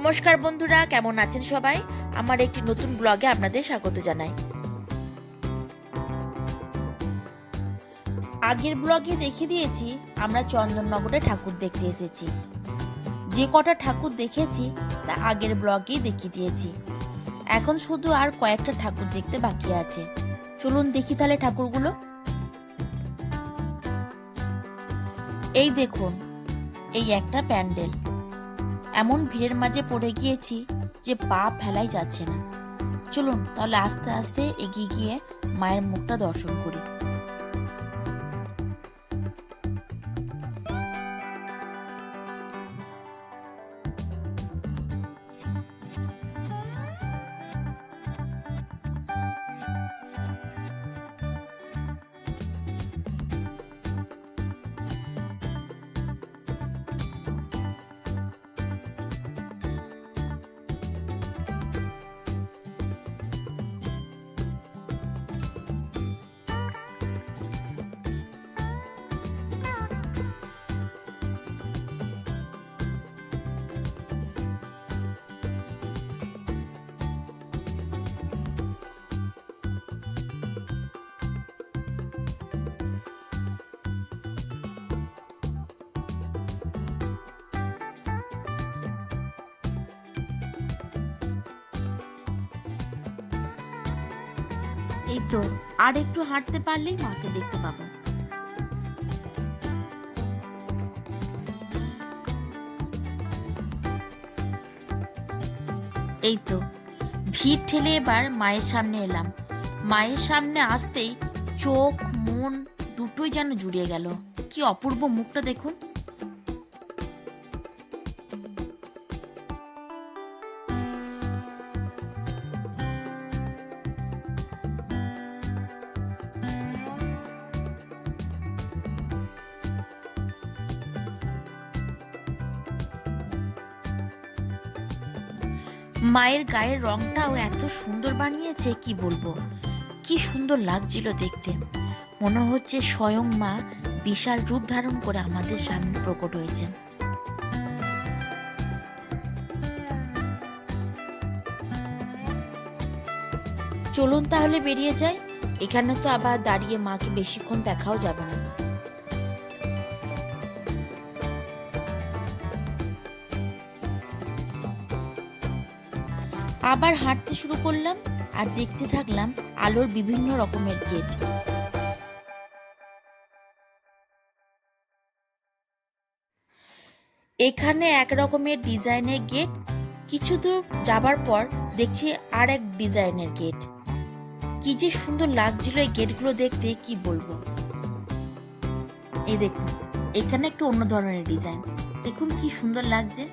নমস্কার বন্ধুরা, কেমন আছেন সবাই? আমার একটি নতুন ব্লগে আপনাদের স্বাগত জানাই। আগের ব্লগে দেখিয়ে দিয়েছি আমরা চন্দননগরে ঠাকুর দেখতে এসেছি। যে কটা ঠাকুর দেখেছি তা আগের ব্লগেই দেখিয়ে দিয়েছি। এখন শুধু আর কয়েকটা ঠাকুর দেখতে বাকি আছে। চলুন দেখি তাহলে ঠাকুরগুলো। এই দেখুন, এই একটা প্যান্ডেল। এমন ভিড়ের মাঝে পড়ে গিয়েছি যে পা ফেলাই যাচ্ছে না। চলুন তাহলে আস্তে আস্তে এগিয়ে গিয়ে মায়ের মুখটা দর্শন করি। এই তো, আর একটু হাঁটতে পারলেই মাকে দেখতে পাবো। এই তো, ভিড় ঠেলে এবার মায়ের সামনে এলাম। মায়ের সামনে আসতেই চোখ মন দুটোই যেন জুড়িয়ে গেল। কি অপূর্ব মুখটা দেখুন। মায়ের গায়ের রংটাও এত সুন্দর বানিয়েছে কি বলবো। কি সুন্দর লাগছিল দেখতে। মনে হচ্ছে স্বয়ং মা বিশাল রূপ ধারণ করে আমাদের সামনে প্রকট হয়েছেন। চলুন তাহলে বেরিয়ে যাই। এখানে তো আবার দাঁড়িয়ে মাকে বেশিক্ষণ দেখাও যাবে না। আবার হাঁটতে শুরু করলাম আর দেখতে থাকলাম আলোর বিভিন্ন রকমের গেট। এখানে এক রকমের ডিজাইনের গেট, কিছু দূর যাবার পর দেখছি আর এক ডিজাইনের গেট। কি যে সুন্দর লাগছিল এই গেটগুলো দেখতে, কি বলবো। এই দেখুন, এখানে একটু অন্য ধরনের ডিজাইন। দেখুন কি সুন্দর লাগছে।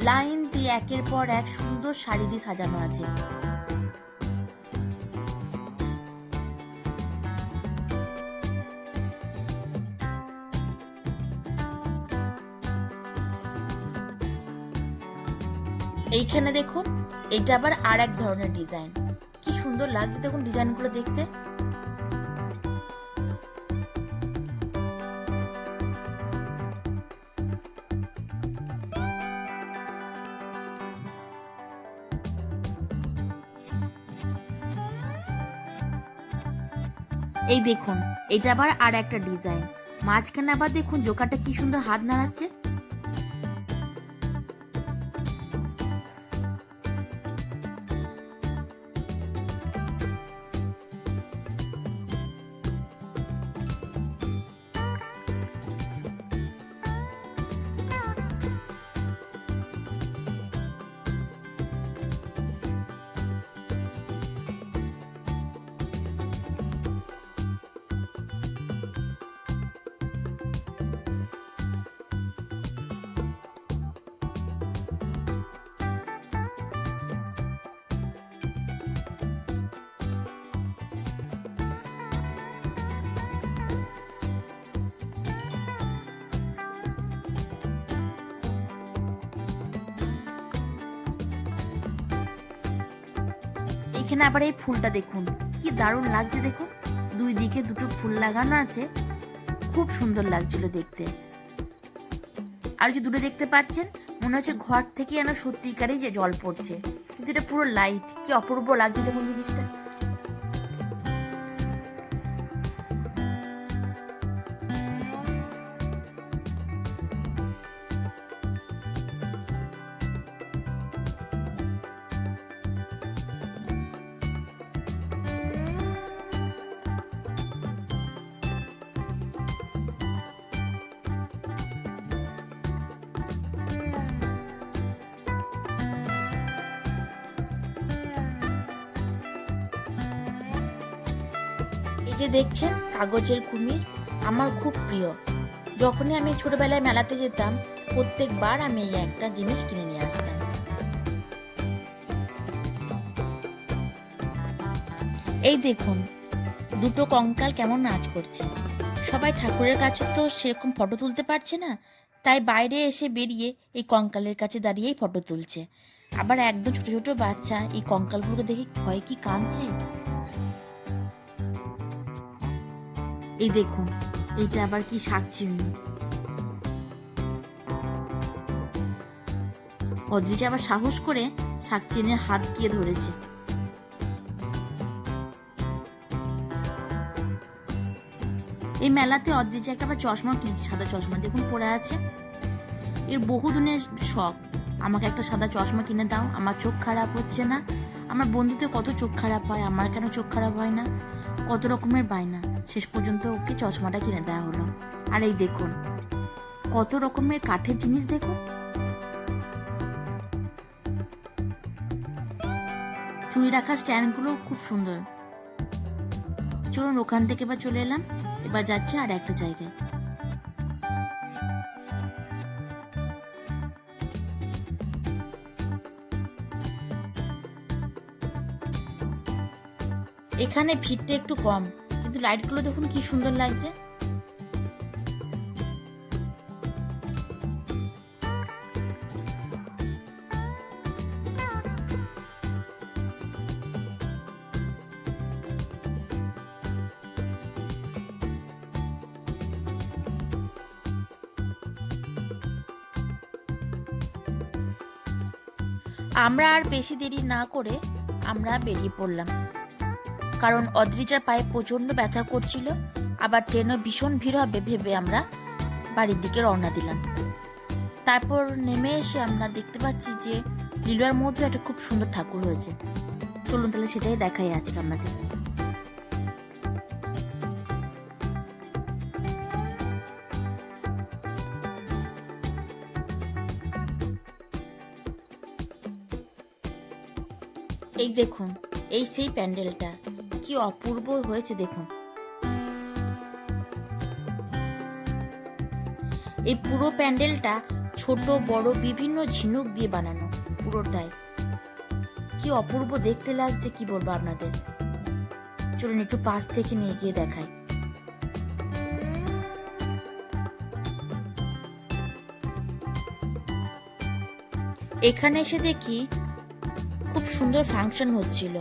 লাইন দিয়ে একের পর এক সুন্দর শাড়ি দিয়ে সাজানো আছে। এইখানে দেখুন, এটা আবার আর এক ধরনের ডিজাইন। কি সুন্দর লাগছে দেখুন ডিজাইনগুলো দেখতে। এই দেখুন, এটা আবার আর একটা ডিজাইন। মাঝখানে আবার দেখুন জোকারটা কি সুন্দর হাত নাড়াচ্ছে। এখানে আবার এই ফুলটা দেখুন, কি দারুণ লাগছে দেখুন। দুই দিকে দুটো ফুল লাগানো আছে, খুব সুন্দর লাগছিল দেখতে। আর যে দূরে দেখতে পাচ্ছেন মনে হচ্ছে ঘর থেকে যেন সত্যিকারই যে জল পড়ছে, কিন্তু এটা পুরো লাইট। কি অপূর্ব লাগছে দেখুন জিনিসটা। এই যে দেখছেন কাগজের কুমির, আমার খুব প্রিয়। যখনই আমি ছোটবেলায় মেলাতে যেতাম, প্রত্যেকবার আমি এই একটা জিনিস কিনে নিয়ে আসতাম। এই দেখুন দুটো কঙ্কাল কেমন নাচ করছে। সবাই ঠাকুরের কাছে তো সেরকম ফটো তুলতে পারছে না, তাই বাইরে এসে বেরিয়ে এই কঙ্কালের কাছে দাঁড়িয়েই ফটো তুলছে। আবার একদম ছোট ছোট বাচ্চা এই কঙ্কালগুলো দেখে ভয় কি কাঁদছে। এই দেখুন এইটা আবার কি শাকচুন্নি। অদ্রিজা আবার সাহস করে শাকচুন্নির হাত গিয়ে ধরেছে। এই মেলাতে অদ্রিজা একটা আবার চশমা কিনেছে, সাদা চশমা দেখুন পরে আছে। এর বহুদিনের শখ, আমাকে একটা সাদা চশমা কিনে দাও, আমার চোখ খারাপ হচ্ছে না। আমার বন্ধুতে কত চোখ খারাপ হয়, আমার কেন চোখ খারাপ হয় না, কত রকমের বায়না। শেষ পর্যন্ত ওকে চশমাটা কিনে দেওয়া হলো। আর এই দেখুন কত রকমের কাঠের জিনিস দেখুন। চুড়ি রাখা স্ট্যান্ডগুলো খুব সুন্দর। চলুন ওখান থেকে এবার চলে এলাম, এবার যাচ্ছে আর একটা জায়গায়। এখানে ভিড়টা একটু কম, কিন্তু লাইটগুলো দেখুন কি সুন্দর লাগছে। আমরা আর বেশি দেরি না করে আমরা বেরিয়ে পড়লাম, কারণ অদ্রিজার পায়ে প্রচণ্ড ব্যথা করছিল। আবার ট্রেনও ভীষণ ভিড় হবে ভেবে আমরা বাড়ির দিকে রওনা দিলাম। তারপর নেমে এসে আমরা দেখতে পাচ্ছি যে লিলুয়ার মধ্যে একটা খুব সুন্দর ঠাকুর হয়েছে। চলুন তাহলে সেটাই দেখাই আজকে আমাদের। এই দেখুন এই সেই প্যান্ডেলটা, কি অপূর্ব হয়েছে দেখুন। এই পুরো প্যান্ডেলটা ছোট বড় বিভিন্ন ঝিনুক দিয়ে বানানো পুরোটাই। কি অপূর্ব দেখতে লাগছে কি বলবো আপনাদের। চলুন একটু পাশ থেকে নিয়ে গিয়ে দেখাই। এখানে এসে দেখি খুব সুন্দর ফাংশন হচ্ছিল,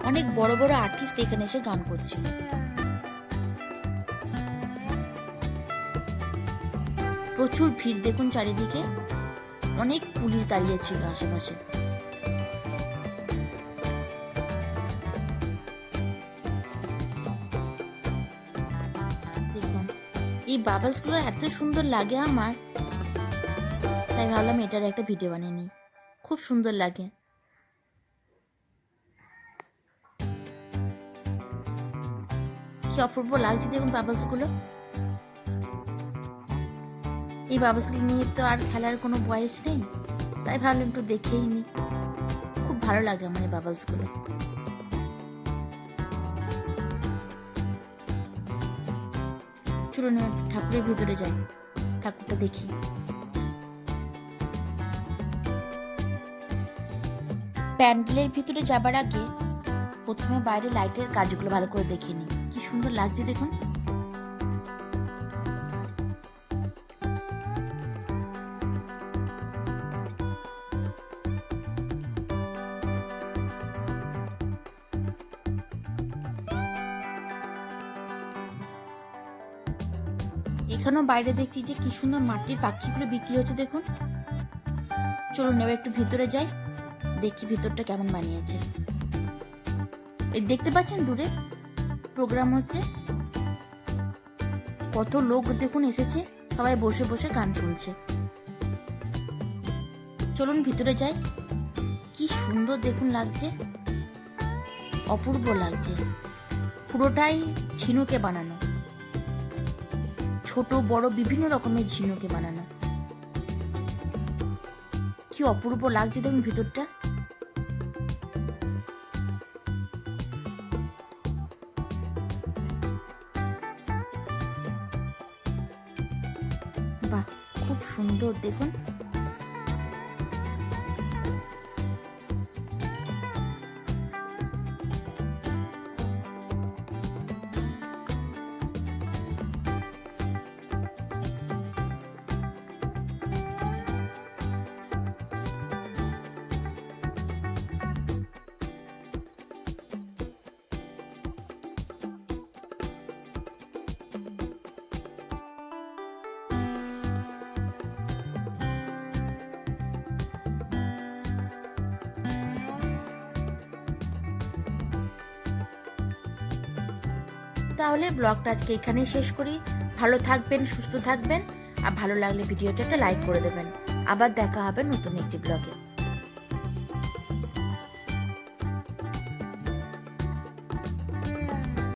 অনেক বড় বড় আর্টিস্ট এখানে এসে গান করছিল। প্রচুর ভিড় দেখুন চারিদিকে, অনেক পুলিশ দাঁড়িয়ে ছিল আশেপাশে। দেখুন এই বাবলস গুলো এত সুন্দর লাগে আমার, তাই ভাবলাম এটার একটা ভিডিও বানিয়ে নিই। খুব সুন্দর লাগে। কি অপূর্ব লাগছে দেখুন বাবলস গুলো। এই বাবলসগুলো নিয়ে তো আর খেলার কোনো বয়স নেই, তাই ভাবলাম একটু দেখেই নি। খুব ভালো লাগে আমার এই বাবলসগুলো। চলুন ঠাকুরের ভিতরে যাই, ঠাকুরটা দেখি। প্যান্ডেলের ভিতরে যাবার আগে প্রথমে বাইরে লাইটের কাজগুলো ভালো করে দেখে নি। কি সুন্দর লাগছে দেখুন। এখানেও বাইরে দেখছি যে কি সুন্দর মাটির পাখিগুলো বিক্রি হচ্ছে দেখুন। চলুন এবার একটু ভিতরে যাই, দেখি ভিতরটা কেমন বানিয়েছে। এই দেখতে পাচ্ছেন দূরে প্রোগ্রাম হচ্ছে, কত লোক দেখুন এসেছে, সবাই বসে বসে গান শুনছে। চলুন ভিতরে যাই, কি সুন্দর দেখুন লাগছে, অপূর্ব লাগছে। পুরোটাই ঝিনুকে বানানো, ছোট বড় বিভিন্ন রকমের ঝিনুকে বানানো। কি অপূর্ব লাগছে দেখুন ভিতরটা। বাহ, খুব সুন্দর দেখুন। তাহলে ব্লগটা আজকে এখানেই শেষ করি। ভালো থাকবেন, সুস্থ থাকবেন, আর ভালো লাগলে ভিডিওটা একটা লাইক করে দেবেন। আবার দেখা হবে নতুন একটি ব্লগে।